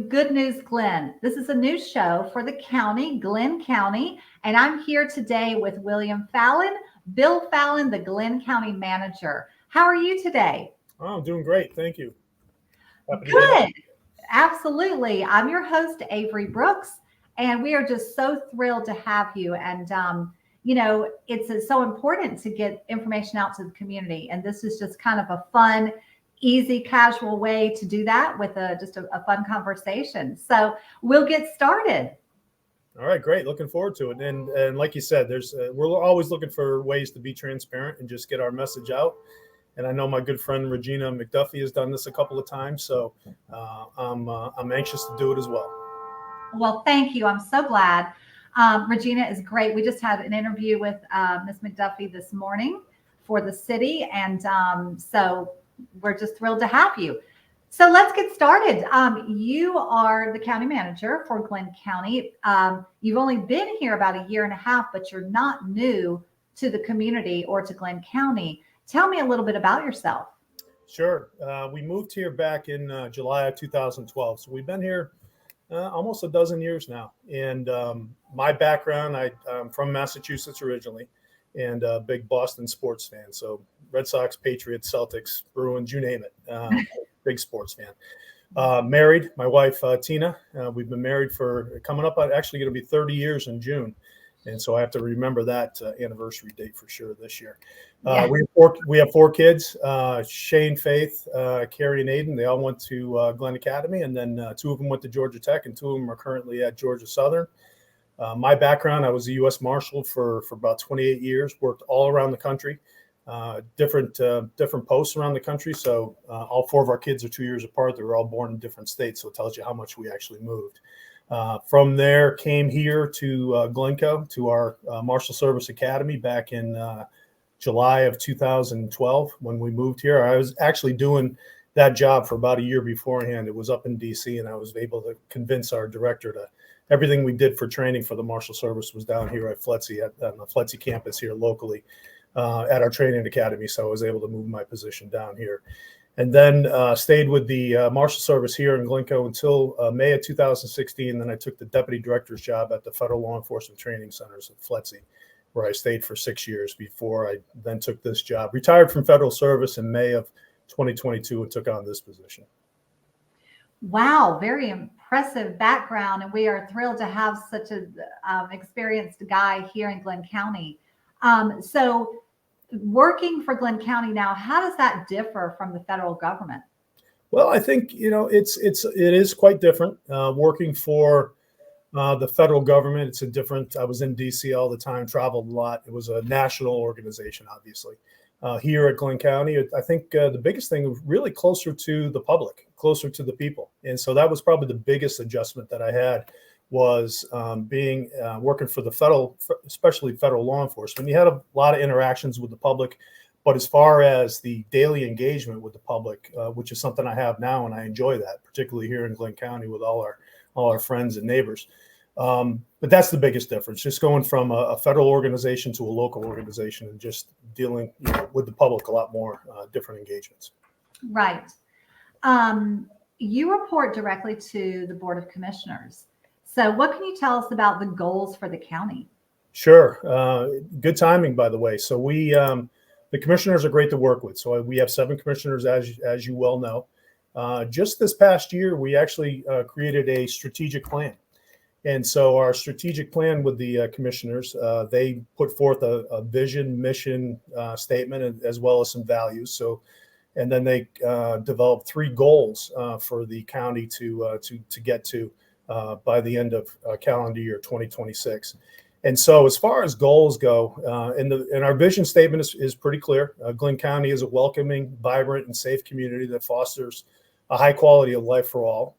Good News Glynn. This is a new show for the county, Glynn County, and I'm here today with William Fallon, Bill Fallon, the Glynn County Manager. How are you today? Oh, I'm doing great. Thank you. Happy to be on. Good. Absolutely. I'm your host, Avery Brooks, and we are just so thrilled to have you. And, it's so important to get information out to the community. And this is just kind of a fun, easy, casual way to do that with a fun conversation. So we'll get started. All right, great. Looking forward to it. And like you said, we're always looking for ways to be transparent and just get our message out. And I know my good friend Regina McDuffie has done this a couple of times, so I'm anxious to do it as well. Well, thank you. I'm so glad. Regina is great. We just had an interview with Ms. McDuffie this morning for the city, and so we're just thrilled to have you. So let's get started. You are the county manager for Glynn County. You've only been here about a year and a half, but you're not new to the community or to Glynn County. Tell me a little bit about yourself. Sure. We moved here back in July of 2012. So we've been here almost a dozen years now. And my background, I'm from Massachusetts originally and a big Boston sports fan. So Red Sox, Patriots, Celtics, Bruins, you name it. Big sports fan. Married, my wife, Tina. We've been married for coming up on actually going to be 30 years in June. And so I have to remember that anniversary date for sure this year. Yeah. We have four kids, Shane, Faith, Carrie, and Aiden. They all went to Glenn Academy, and then two of them went to Georgia Tech, and two of them are currently at Georgia Southern. My background, I was a U.S. Marshal for about 28 years, worked all around the country, different posts around the country. So all four of our kids are 2 years apart. They were all born in different states, so it tells you how much we actually moved. From there, came here to Glencoe, to our Marshal Service Academy back in July of 2012 when we moved here. I was actually doing that job for about a year beforehand. It was up in D.C., and I was able to convince our director to everything we did for training for the Marshal Service was down here at FLETC, on the FLETC campus here locally at our training academy. So I was able to move my position down here. And then stayed with the Marshal Service here in Glencoe until May of 2016. Then I took the deputy director's job at the Federal Law Enforcement Training Centers at FLETC, where I stayed for 6 years before I then took this job. Retired from federal service in May of 2022 and took on this position. Wow, very impressive background, and we are thrilled to have such an experienced guy here in Glynn County. So working for Glynn County now, how does that differ from the federal government? Well, I think, it is quite different. Working for the federal government, it's a different. I was in D.C. all the time, traveled a lot. It was a national organization, obviously. Here at Glynn County, I think the biggest thing was really closer to the public, closer to the people. And so that was probably the biggest adjustment that I had was working for the federal, especially federal law enforcement. You had a lot of interactions with the public, but as far as the daily engagement with the public, which is something I have now, and I enjoy that, particularly here in Glynn County with all our friends and neighbors. But that's the biggest difference, just going from a federal organization to a local organization and just dealing with the public a lot more different engagements. Right. You report directly to the Board of Commissioners. So what can you tell us about the goals for the county? Sure. Good timing, by the way. So the commissioners are great to work with. So we have 7 commissioners, as you well know. Just this past year, we actually created a strategic plan. And so our strategic plan with the commissioners, they put forth a vision, mission statement, as well as some values. So, and then they developed 3 goals for the county to get to by the end of calendar year 2026. And so as far as goals go, and our vision statement is pretty clear. Glynn County is a welcoming, vibrant, and safe community that fosters a high quality of life for all.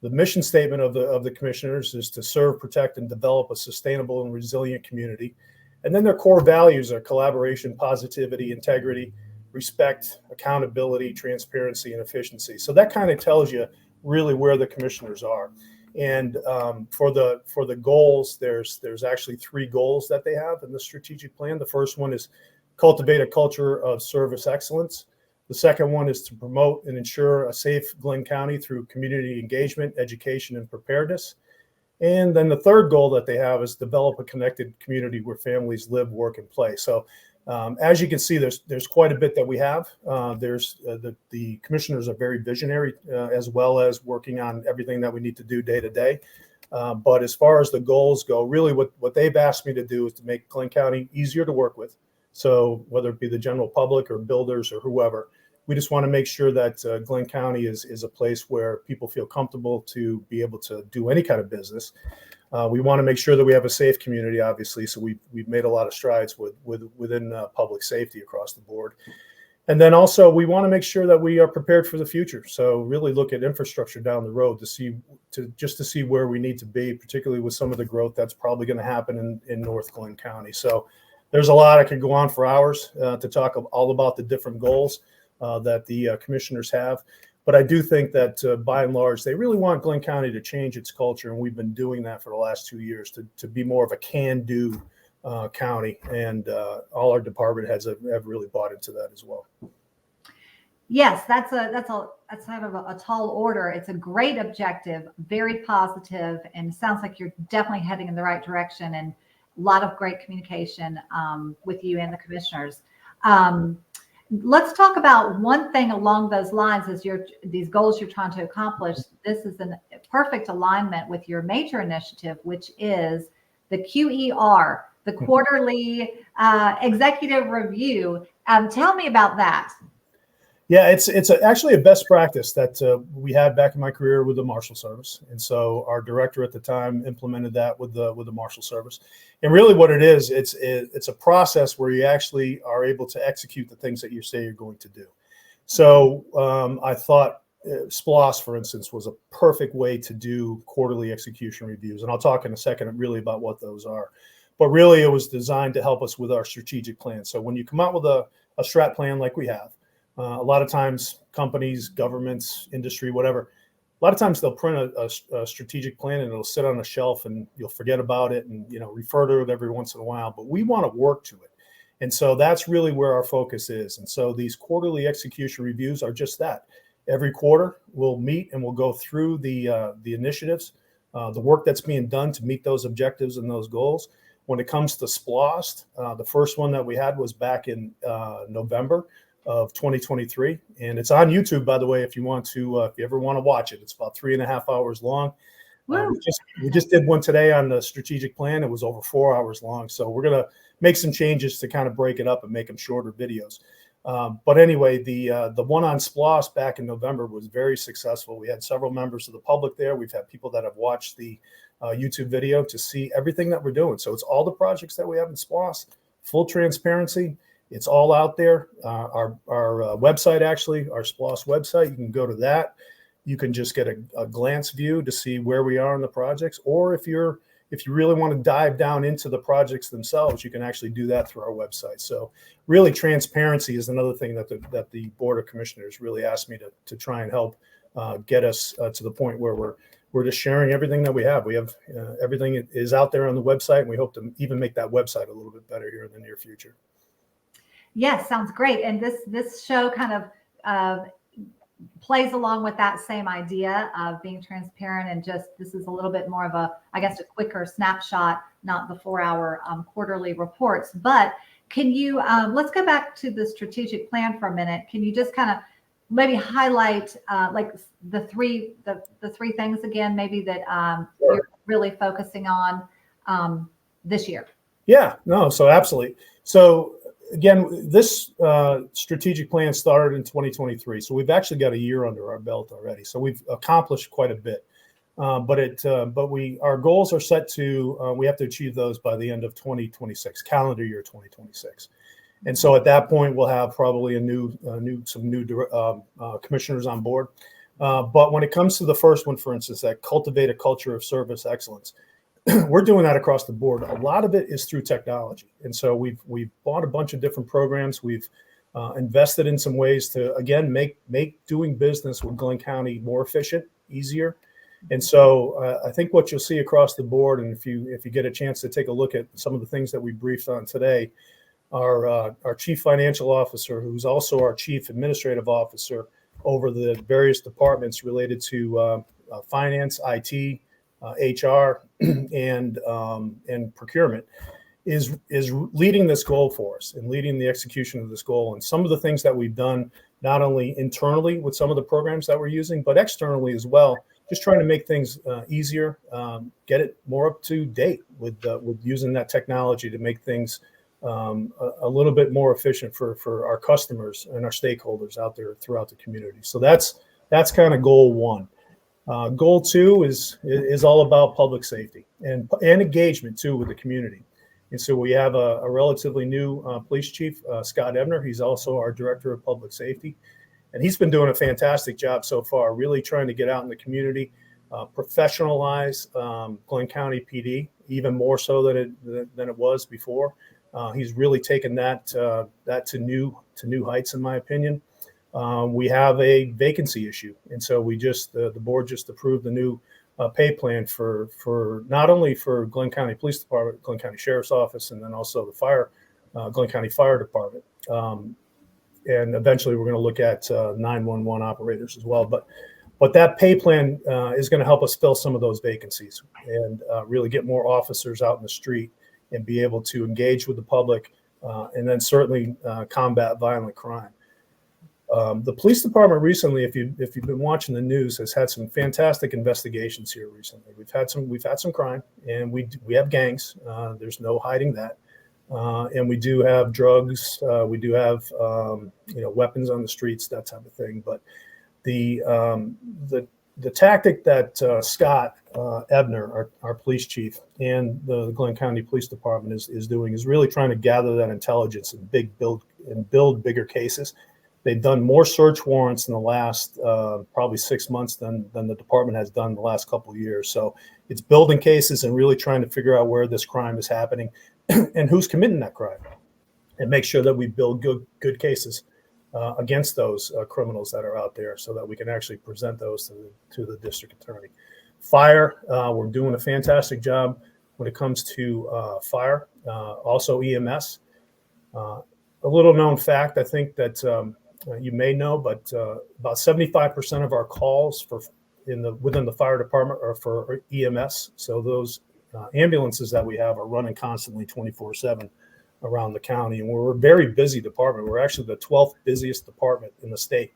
The mission statement of the commissioners is to serve, protect, and develop a sustainable and resilient community. And then their core values are collaboration, positivity, integrity, respect, accountability, transparency, and efficiency. So that kind of tells you really where the commissioners are. And for the goals, there's actually 3 goals that they have in the strategic plan. The first one is cultivate a culture of service excellence. The second one is to promote and ensure a safe Glynn County through community engagement, education, and preparedness. And then the third goal that they have is develop a connected community where families live, work, and play. So as you can see, there's quite a bit that we have. The commissioners are very visionary, as well as working on everything that we need to do day to day. But as far as the goals go, really what they've asked me to do is to make Glynn County easier to work with. So whether it be the general public or builders or whoever, we just want to make sure that Glynn County is a place where people feel comfortable to be able to do any kind of business. We want to make sure that we have a safe community, obviously. So we've made a lot of strides within public safety across the board. And then also we want to make sure that we are prepared for the future. So really look at infrastructure down the road to see where we need to be, particularly with some of the growth that's probably going to happen in North Glynn County. So there's a lot. I could go on for hours to talk all about the different goals that the commissioners have. But I do think that by and large, they really want Glynn County to change its culture. And we've been doing that for the last 2 years to be more of a can-do county. And all our department heads have really bought into that as well. Yes, that's kind of a tall order. It's a great objective, very positive, and sounds like you're definitely heading in the right direction, and a lot of great communication with you and the commissioners. Let's talk about one thing along those lines as these goals you're trying to accomplish. This is a perfect alignment with your major initiative, which is the QER, the quarterly executive review. Tell me about that. Yeah, it's actually a best practice that we had back in my career with the Marshal Service, and so our director at the time implemented that with the Marshal Service. And really, what it is, it's a process where you actually are able to execute the things that you say you're going to do. So I thought SPLOS, for instance, was a perfect way to do quarterly execution reviews, and I'll talk in a second really about what those are. But really, it was designed to help us with our strategic plan. So when you come out with a strat plan like we have. A lot of times companies, governments, industry, whatever, a lot of times they'll print a strategic plan and it'll sit on a shelf and you'll forget about it and, refer to it every once in a while, but we want to work to it. And so that's really where our focus is. And so these quarterly execution reviews are just that. Every quarter we'll meet and we'll go through the initiatives, the work that's being done to meet those objectives and those goals. When it comes to SPLOST, the first one that we had was back in November of 2023, and it's on YouTube, by the way, if you ever want to watch it. It's about 3.5 hours long. We just did one today on the strategic plan. It was over 4 hours long, so we're going to make some changes to kind of break it up and make them shorter videos. But anyway, the one on SPLOS back in November was very successful. We had several members of the public there. We've had people that have watched the YouTube video to see everything that we're doing. So it's all the projects that we have in SPLOS, full transparency. It's all out there. Our website, actually, our SPLOS website, you can go to that. You can just get a glance view to see where we are in the projects. Or if you really want to dive down into the projects themselves, you can actually do that through our website. So really, transparency is another thing that the Board of Commissioners really asked me to try and help get us to the point where we're just sharing everything that we have. We have everything is out there on the website, and we hope to even make that website a little bit better here in the near future. Yes, sounds great. And this show kind of plays along with that same idea of being transparent, and this is a little bit more of a quicker snapshot, not the 4-hour quarterly reports. But can you let's go back to the strategic plan for a minute. Can you just kind of maybe highlight like the three things again, maybe that Sure. You're really focusing on this year? Yeah, no, so absolutely. So again, this strategic plan started in 2023, so we've actually got a year under our belt already. So we've accomplished quite a bit, but our goals are set to we have to achieve those by the end of 2026, calendar year 2026. And so at that point, we'll have probably some new commissioners on board. But when it comes to the first one, for instance, that cultivate a culture of service excellence. We're doing that across the board. A lot of it is through technology. And so we've bought a bunch of different programs. We've invested in some ways to, again, make doing business with Glynn County more efficient, easier. And so I think what you'll see across the board, and if you get a chance to take a look at some of the things that we briefed on today, our chief financial officer, who's also our chief administrative officer over the various departments related to finance, IT, HR, and procurement, is leading this goal for us and leading the execution of this goal. And some of the things that we've done, not only internally with some of the programs that we're using, but externally as well, just trying to make things easier, get it more up to date with using that technology to make things a little bit more efficient for our customers and our stakeholders out there throughout the community. So that's kind of goal one. Goal two is all about public safety and engagement too with the community. And so we have a relatively new police chief, Scott Ebner. He's also our director of public safety. And he's been doing a fantastic job so far, really trying to get out in the community, professionalize Glynn County PD even more so than it was before. He's really taken that to new heights, in my opinion. We have a vacancy issue, and so the board just approved the new pay plan for not only for Glynn County Police Department, Glynn County Sheriff's Office, and then also the Glynn County Fire Department. And eventually we're going to look at 911 operators as well. But that pay plan is going to help us fill some of those vacancies and really get more officers out in the street and be able to engage with the public and then certainly combat violent crime. The police department recently, if you've been watching the news, has had some fantastic investigations here recently. We've had some crime, and we have gangs. There's no hiding that. And we do have drugs. We do have weapons on the streets, that type of thing. But the tactic that Scott Ebner, our police chief, and the Glynn County Police Department is doing is really trying to gather that intelligence and build bigger cases. They've done more search warrants in the last probably 6 months than the department has done in the last couple of years. So it's building cases and really trying to figure out where this crime is happening and who's committing that crime, and make sure that we build good cases against those criminals that are out there, so that we can actually present those to the district attorney. Fire, we're doing a fantastic job when it comes to fire, also EMS. A little known fact, I think that you may know, but about 75% of our calls within the fire department are for EMS. So those ambulances that we have are running constantly 24/7 around the county, and we're a very busy department. We're actually the 12th busiest department in the state,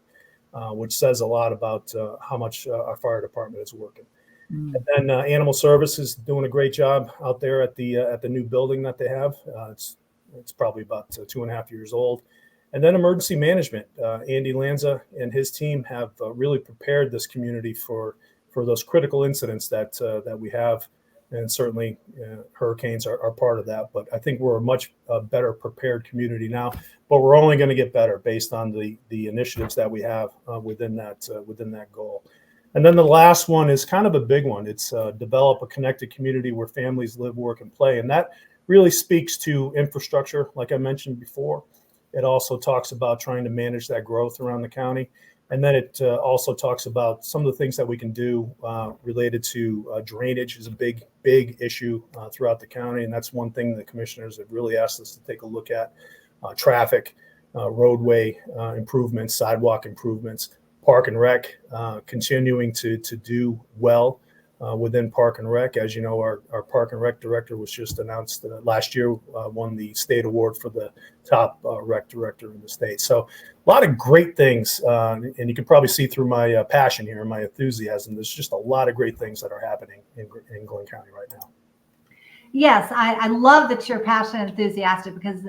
which says a lot about how much our fire department is working. And then animal services doing a great job out there at the new building that they have. It's probably about 2.5 years old. And then emergency management, Andy Lanza and his team have really prepared this community for those critical incidents that we have. And certainly hurricanes are part of that. But I think we're a much better prepared community now. But we're only going to get better based on the initiatives that we have within that goal. And then the last one is kind of a big one. It's develop a connected community where families live, work, and play. And that really speaks to infrastructure, like I mentioned before. It also talks about trying to manage that growth around the county. And then it also talks about some of the things that we can do related to drainage is a big issue throughout the county. And that's one thing the commissioners have really asked us to take a look at. Traffic, roadway improvements, sidewalk improvements, park and rec, continuing to do well within Park and Rec. As you know, our Park and Rec director was just announced last year, won the state award for the top rec director in the state. So a lot of great things, and you can probably see through my passion here and my enthusiasm, there's just a lot of great things that are happening in Glynn County right now. Yes, I love that you're passionate and enthusiastic, because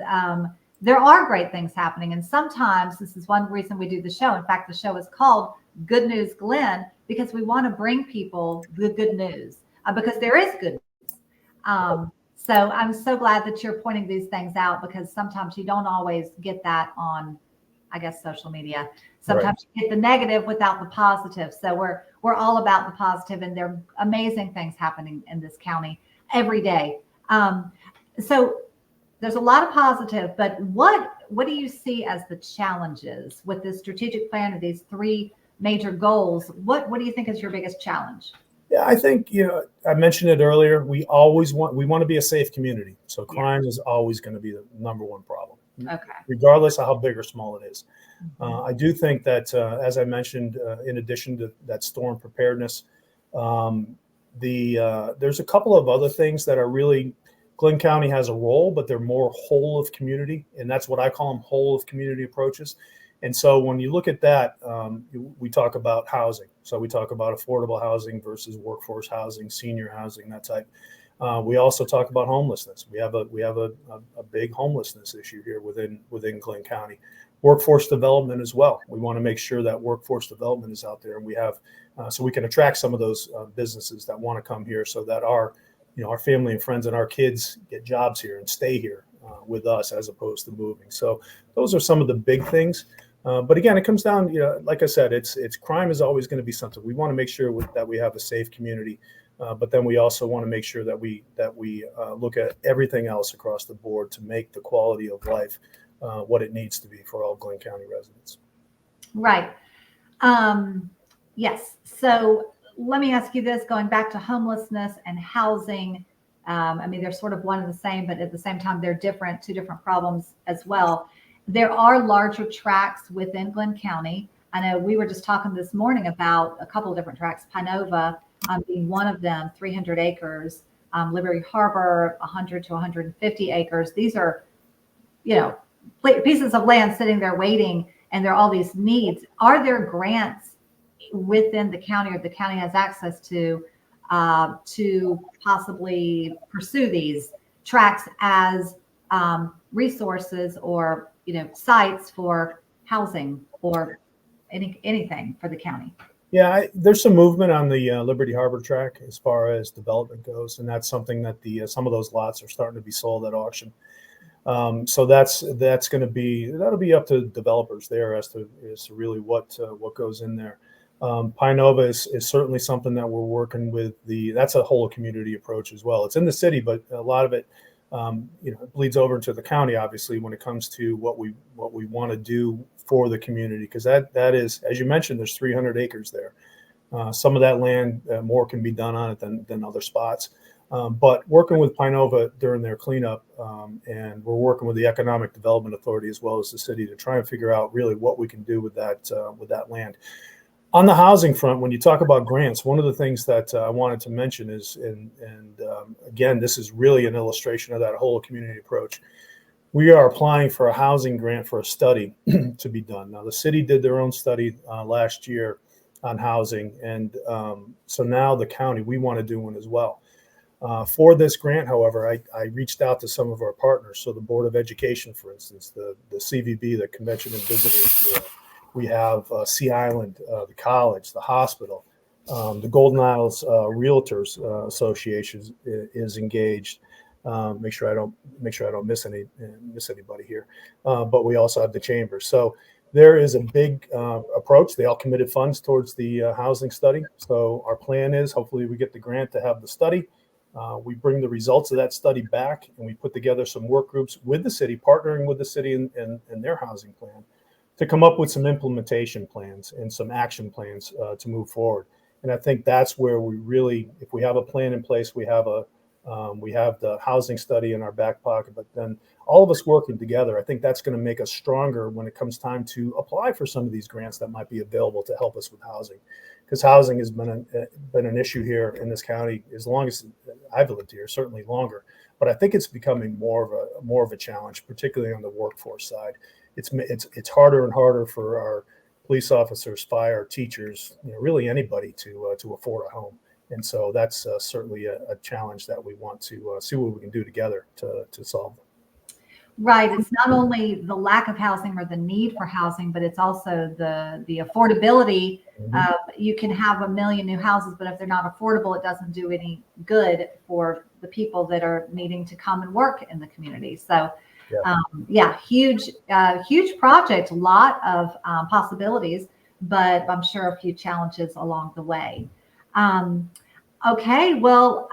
there are great things happening. And sometimes this is one reason we do the show. In fact, the show is called Good News Glynn, because we want to bring people the good news, because there is good news. So I'm so glad that you're pointing these things out, because sometimes you don't always get that on, I guess, social media. Sometimes you get the negative without the positive. So we're all about the positive, and there are amazing things happening in this county every day. So there's a lot of positive, but what do you see as the challenges with this strategic plan of these 3 major goals? What do you think is your biggest challenge? Yeah, I think, I mentioned it earlier. We want to be a safe community. So crime is always going to be the number one problem. Okay. regardless of how big or small it is. Mhm. I do think that, as I mentioned, in addition to that storm preparedness, um, there's a couple of other things that are really, Glynn County has a role, but they're more whole of community, and that's what I call them, whole of community approaches. And so when you look at that, we talk about housing. So we talk about affordable housing versus workforce housing, senior housing, that type. We also talk about homelessness. We have a big homelessness issue here within Glynn County. Workforce development as well. We want to make sure that workforce development is out there, and we have so we can attract some of those businesses that want to come here, so that our family and friends and our kids get jobs here and stay here with us as opposed to moving. So those are some of the big things. But again, it comes down, like I said, it's crime is always going to be something. We want to make sure that we have a safe community, but then we also want to make sure that we look at everything else across the board to make the quality of life what it needs to be for all Glynn County residents. Right. Yes. So let me ask you this, going back to homelessness and housing. I mean, they're sort of one and the same, but at the same time, they're different, two different problems as well. There are larger tracts within Glynn County. I know we were just talking this morning about a couple of different tracts, Pinova being one of them, 300 acres, Liberty Harbor, 100 to 150 acres. These are, pieces of land sitting there waiting, and there are all these needs. Are there grants within the county, or the county has access to possibly pursue these tracts as resources, or sites for housing, or anything for the county? Yeah, there's some movement on the Liberty Harbor track as far as development goes, and that's something that some of those lots are starting to be sold at auction. So that'll be up to developers there as to really what goes in there. Pinova is certainly something that we're working with. That's a whole community approach as well. It's in the city, but a lot of it, it bleeds over into the county, obviously, when it comes to what we want to do for the community, because that is, as you mentioned, there's 300 acres there. Some of that land, more can be done on it than other spots. But working with Pinova during their cleanup, and we're working with the Economic Development Authority as well as the city to try and figure out really what we can do with that land. On the housing front, when you talk about grants, one of the things that I wanted to mention is, again, this is really an illustration of that whole community approach. We are applying for a housing grant for a study to be done. Now, the city did their own study last year on housing, and so now the county, we want to do one as well. For this grant, however, I reached out to some of our partners. So the Board of Education, for instance, the CVB, the Convention and Visitors Bureau. We have Sea Island, the college, the hospital, the Golden Isles Realtors Association is engaged. Make sure I don't miss anybody here. But we also have the chamber. So there is a big approach. They all committed funds towards the housing study. So our plan is, hopefully we get the grant to have the study. We bring the results of that study back, and we put together some work groups with the city, partnering with the city and their housing plan, to come up with some implementation plans and some action plans to move forward. And I think that's where we really, if we have a plan in place, we have the housing study in our back pocket, but then all of us working together, I think that's going to make us stronger when it comes time to apply for some of these grants that might be available to help us with housing. Because housing has been an issue here in this county as long as I've lived here, certainly longer. But I think it's becoming more of a challenge, particularly on the workforce side. It's harder and harder for our police officers, fire, teachers, really anybody to afford a home. And so that's certainly a challenge that we want to see what we can do together to solve. Right. It's not only the lack of housing or the need for housing, but it's also the affordability. Mhm. You can have 1 million new houses, but if they're not affordable, it doesn't do any good for the people that are needing to come and work in the community. So, huge project, a lot of possibilities, but I'm sure a few challenges along the way. Okay, well,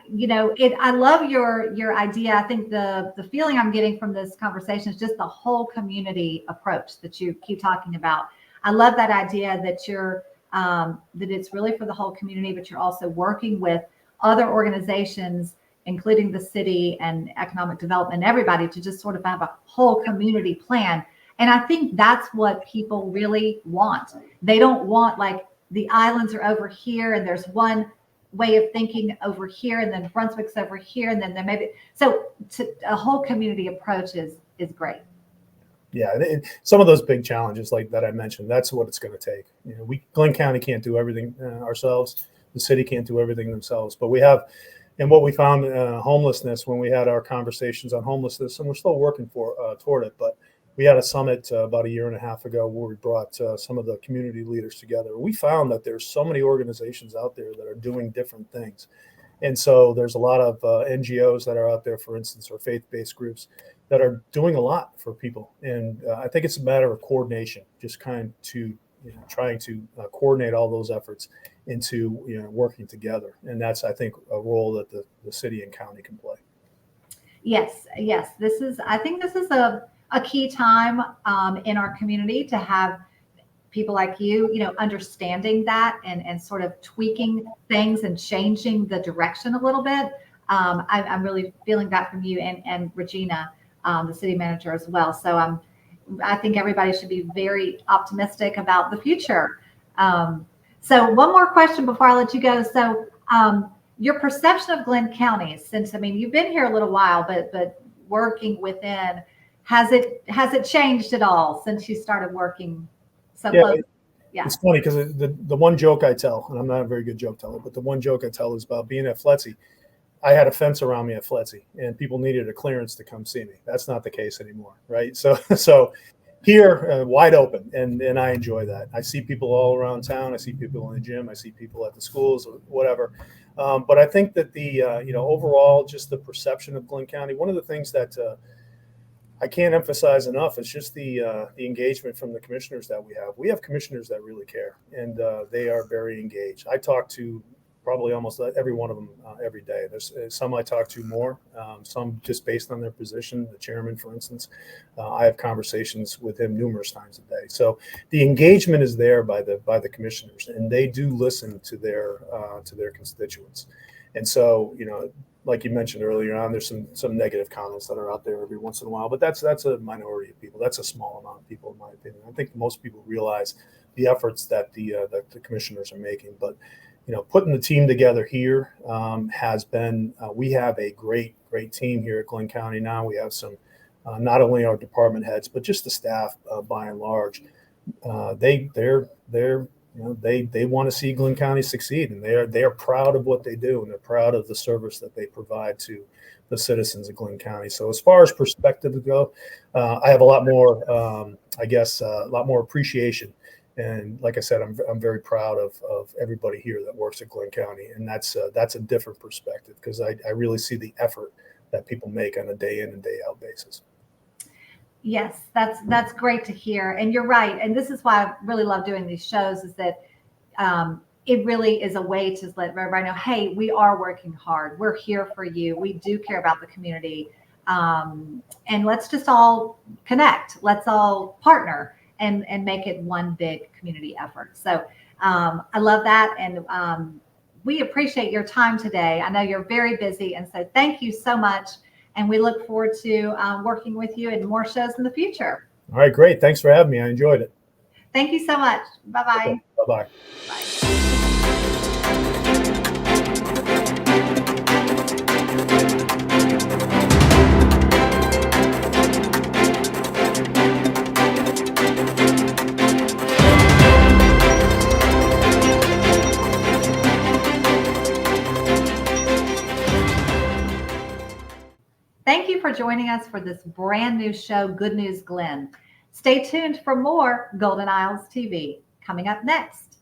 I love your idea. I think the feeling I'm getting from this conversation is just the whole community approach that you keep talking about. I love that idea that that it's really for the whole community, but you're also working with other organizations including the city and economic development, everybody, to just sort of have a whole community plan. And I think that's what people really want. They don't want like the islands are over here and there's one way of thinking over here, and then Brunswick's over here, and then there maybe a whole community approach is great. Yeah, some of those big challenges like that I mentioned, that's what it's going to take. Glynn County can't do everything ourselves. The city can't do everything themselves, but we have. And what we found, homelessness, when we had our conversations on homelessness, and we're still working toward it, but we had a summit about a year and a half ago where we brought some of the community leaders together. We found that there's so many organizations out there that are doing different things. And so there's a lot of NGOs that are out there, for instance, or faith-based groups that are doing a lot for people. And I think it's a matter of coordination, just trying to coordinate all those efforts into working together. And that's, I think, a role that the city and county can play. Yes. I think this is a key time in our community to have people like you understanding that and sort of tweaking things and changing the direction a little bit. I'm really feeling that from you and Regina, the city manager as well. So I think everybody should be very optimistic about the future. So one more question before I let you go. So your perception of Glynn County, since you've been here a little while, but working within, has it changed at all since you started working so close? Yeah. It's funny because the one joke I tell, and I'm not a very good joke teller, but the one joke I tell is about being at FLETC. I had a fence around me at FLETC, and people needed a clearance to come see me. That's not the case anymore, right? So here, wide open, and I enjoy that. I see people all around town. I see people in the gym. I see people at the schools, or whatever. But I think that the overall, just the perception of Glynn County. One of the things that I can't emphasize enough is just the engagement from the commissioners that we have. We have commissioners that really care, and they are very engaged. I talk to probably almost every one of them every day. There's some I talk to more, some just based on their position. The chairman, for instance, I have conversations with him numerous times a day. So the engagement is there by the commissioners, and they do listen to their constituents. And so, like you mentioned earlier on, there's some negative comments that are out there every once in a while, but that's a minority of people. That's a small amount of people, in my opinion. I think most people realize the efforts that the commissioners are making, but putting the team together here has been. We have a great team here at Glynn County now. We have some, not only our department heads, but just the staff by and large. They want to see Glynn County succeed, and they are proud of what they do, and they're proud of the service that they provide to the citizens of Glynn County. So as far as perspectives go, I have a lot more, a lot more appreciation. And like I said, I'm very proud of everybody here that works at Glynn County, and that's a different perspective because I really see the effort that people make on a day in and day out basis. Yes, that's great to hear. And you're right. And this is why I really love doing these shows, is that it really is a way to let everybody know, hey, we are working hard. We're here for you. We do care about the community. And let's just all connect. Let's all partner and make it one big community effort. So I love that. And we appreciate your time today. I know you're very busy. And so thank you so much. And we look forward to working with you in more shows in the future. All right, great. Thanks for having me. I enjoyed it. Thank you so much. Bye-bye. Okay, bye-bye. Bye. Thank you for joining us for this brand new show, Good News Glynn. Stay tuned for more Golden Isles TV coming up next.